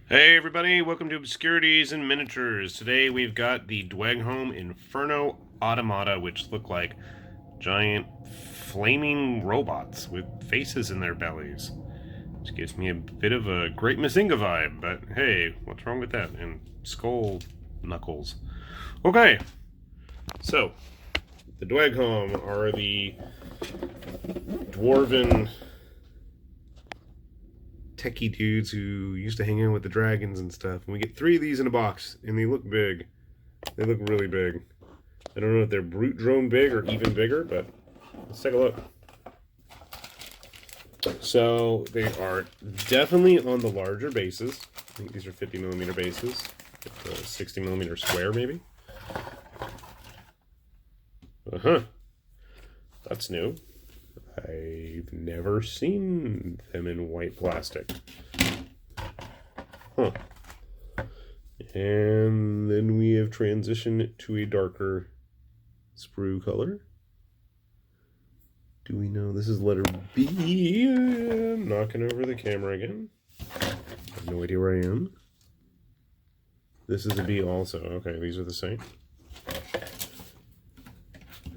Hey everybody, welcome to Obscurities and Miniatures. Today we've got the Dweghome Inferno Automata, which look like giant flaming robots with faces in their bellies. Which gives me a bit of a Great Mazinga vibe, but hey, what's wrong with that? And skull knuckles. Okay, so the Dweghome are the dwarven techie dudes who used to hang out with the dragons and stuff. And we get 3 of these in a box, and they look big. They look really big. I don't know if they're brute drone big or even bigger, but let's take a look. So they are definitely on the larger bases. I think these are 50mm bases. 60mm square, maybe. That's new. I've never seen them in white plastic. Huh. And then we have transitioned to a darker sprue color. Do we know this is letter B? I'm knocking over the camera again. I have no idea where I am. This is a B also. Okay, these are the same.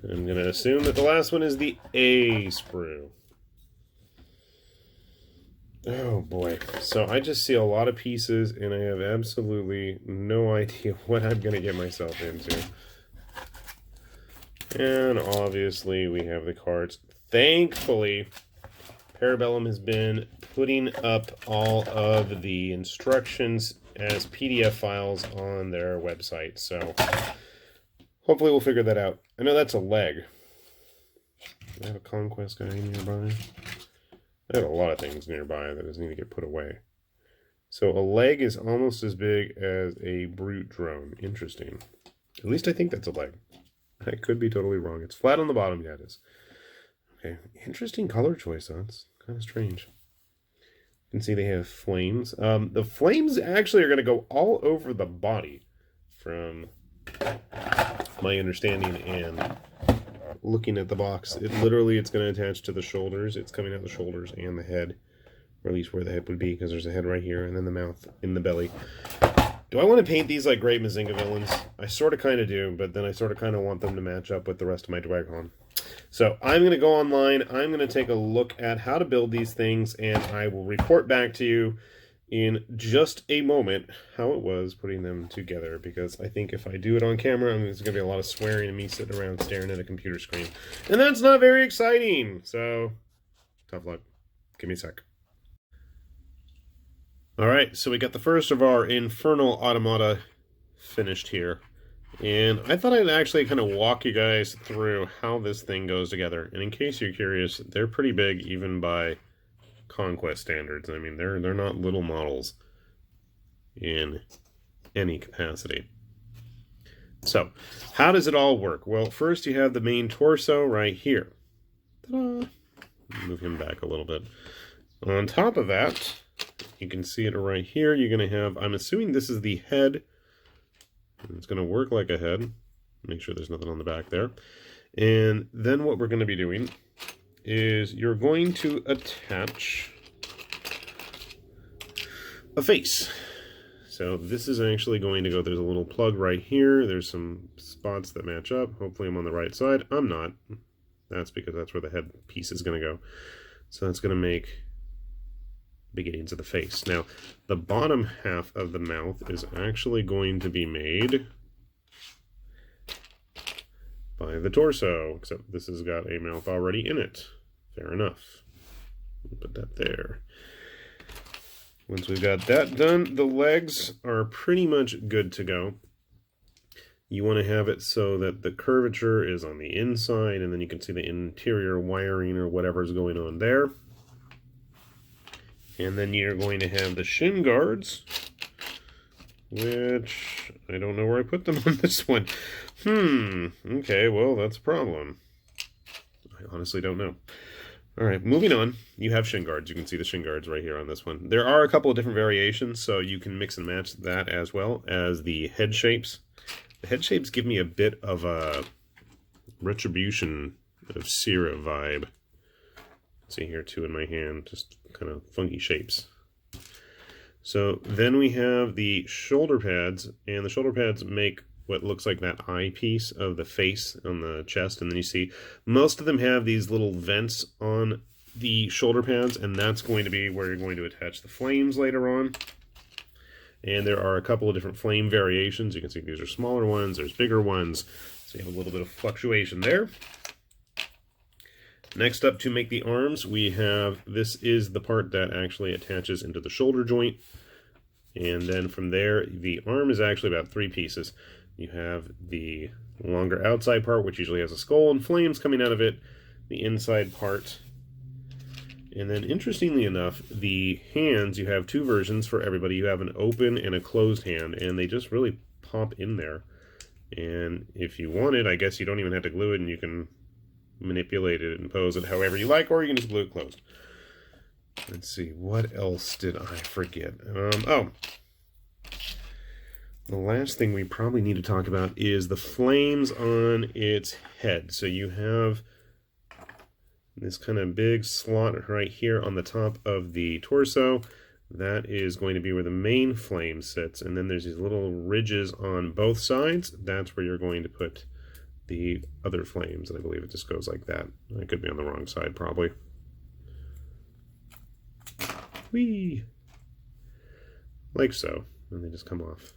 I'm going to assume that the last one is the A sprue. Oh boy. So I just see a lot of pieces and I have absolutely no idea what I'm going to get myself into. And obviously we have the cards. Thankfully, Para Bellum has been putting up all of the instructions as PDF files on their website. So hopefully we'll figure that out. I know that's a leg. I have a conquest guy nearby. I have a lot of things nearby that just need to get put away. So a leg is almost as big as a brute drone. Interesting. At least I think that's a leg. I could be totally wrong. It's flat on the bottom. Yeah, it is. Okay, interesting color choice, though. It's kind of strange. You can see they have flames. The flames actually are going to go all over the body, from my understanding and looking at the box. It's going to attach to the shoulders. It's coming out the shoulders and the head, or at least where the head would be, because there's a head right here, and then the mouth in the belly. Do I want to paint these like Great Mazinga villains? I sort of kind of do, but then I sort of kind of want them to match up with the rest of my Dweghome. So I'm going to go online. I'm going to take a look at how to build these things, and I will report back to you in just a moment how it was putting them together, because I think if I do it on camera, there's going to be a lot of swearing and me sitting around staring at a computer screen. And that's not very exciting. So, tough luck. Give me a sec. Alright, so we got the first of our Inferno Automata finished here. And I thought I'd actually kind of walk you guys through how this thing goes together. And in case you're curious, they're pretty big even by Conquest standards. I mean, they're not little models in any capacity. So, how does it all work? Well, first you have the main torso right here. Ta-da! Move him back a little bit. On top of that, you can see it right here. You're going to have, I'm assuming this is the head. It's going to work like a head. Make sure there's nothing on the back there. And then what we're going to be doing is you're going to attach a face. So this is actually going to go, there's a little plug right here. There's some spots that match up. Hopefully I'm on the right side. I'm not. That's because that's where the head piece is going to go. So that's going to make beginnings of the face. Now, the bottom half of the mouth is actually going to be made by the torso, except this has got a mouth already in it. Fair enough. Put that there. Once we've got that done, the legs are pretty much good to go. You want to have it so that the curvature is on the inside, and then you can see the interior wiring or whatever's going on there. And then you're going to have the Shin Guards, which I don't know where I put them on this one. Okay, well, that's a problem. I honestly don't know. All right, moving on. You have Shin Guards. You can see the Shin Guards right here on this one. There are a couple of different variations, so you can mix and match that as well as the head shapes. The head shapes give me a bit of a Retribution of Sira vibe. See here, two in my hand, just kind of funky shapes. So then we have the shoulder pads, and the shoulder pads make what looks like that eyepiece of the face on the chest, and then you see most of them have these little vents on the shoulder pads, and that's going to be where you're going to attach the flames later on. And there are a couple of different flame variations. You can see these are smaller ones, there's bigger ones, so you have a little bit of fluctuation there. Next up, to make the arms, we have, this is the part that actually attaches into the shoulder joint. And then from there, the arm is actually about 3 pieces. You have the longer outside part, which usually has a skull and flames coming out of it, the inside part. And then, interestingly enough, the hands, you have 2 versions for everybody. You have an open and a closed hand, and they just really pop in there. And if you want it, I guess you don't even have to glue it, and you can manipulate it and pose it however you like, or you can just glue it closed. Let's see, what else did I forget? Oh, the last thing we probably need to talk about is the flames on its head. So you have this kind of big slot right here on the top of the torso. That is going to be where the main flame sits, and then there's these little ridges on both sides. That's where you're going to put the other flames, and I believe it just goes like that. I could be on the wrong side, probably. Whee! Like so, and they just come off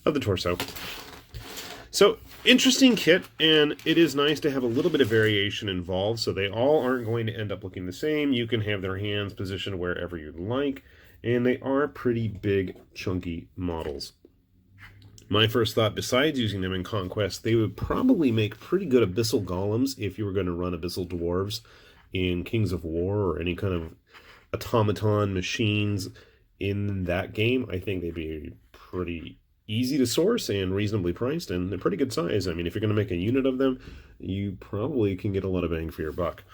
of the torso. So, interesting kit, and it is nice to have a little bit of variation involved, so they all aren't going to end up looking the same. You can have their hands positioned wherever you'd like, and they are pretty big, chunky models. My first thought, besides using them in Conquest, they would probably make pretty good Abyssal Golems if you were going to run Abyssal Dwarves in Kings of War or any kind of automaton machines in that game. I think they'd be pretty easy to source and reasonably priced, and they're pretty good size. I mean, if you're going to make a unit of them, you probably can get a lot of bang for your buck.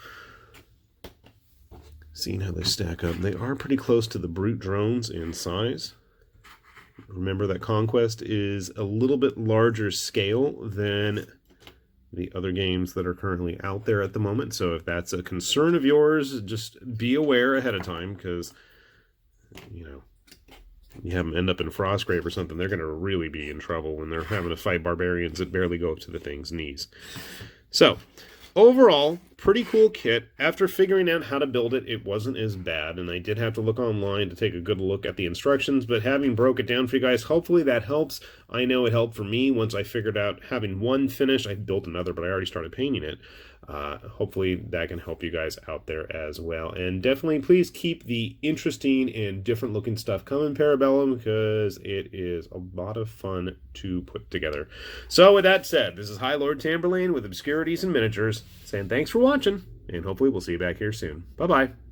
Seeing how they stack up, they are pretty close to the Brute drones in size. Remember that Conquest is a little bit larger scale than the other games that are currently out there at the moment. So if that's a concern of yours, just be aware ahead of time, because, you know, you have them end up in Frostgrave or something, they're going to really be in trouble when they're having to fight barbarians that barely go up to the thing's knees. So, overall, pretty cool kit. After figuring out how to build it, it wasn't as bad, and I did have to look online to take a good look at the instructions, but having broke it down for you guys, hopefully that helps. I know it helped for me. Once I figured out having one finished, I built another, but I already started painting it. Hopefully that can help you guys out there as well. And definitely please keep the interesting and different looking stuff coming, Para Bellum, because it is a lot of fun to put together. So with that said, this is High Lord Tamberlane with Obscurities and Miniatures, saying thanks for watching, and hopefully we'll see you back here soon. Bye-bye.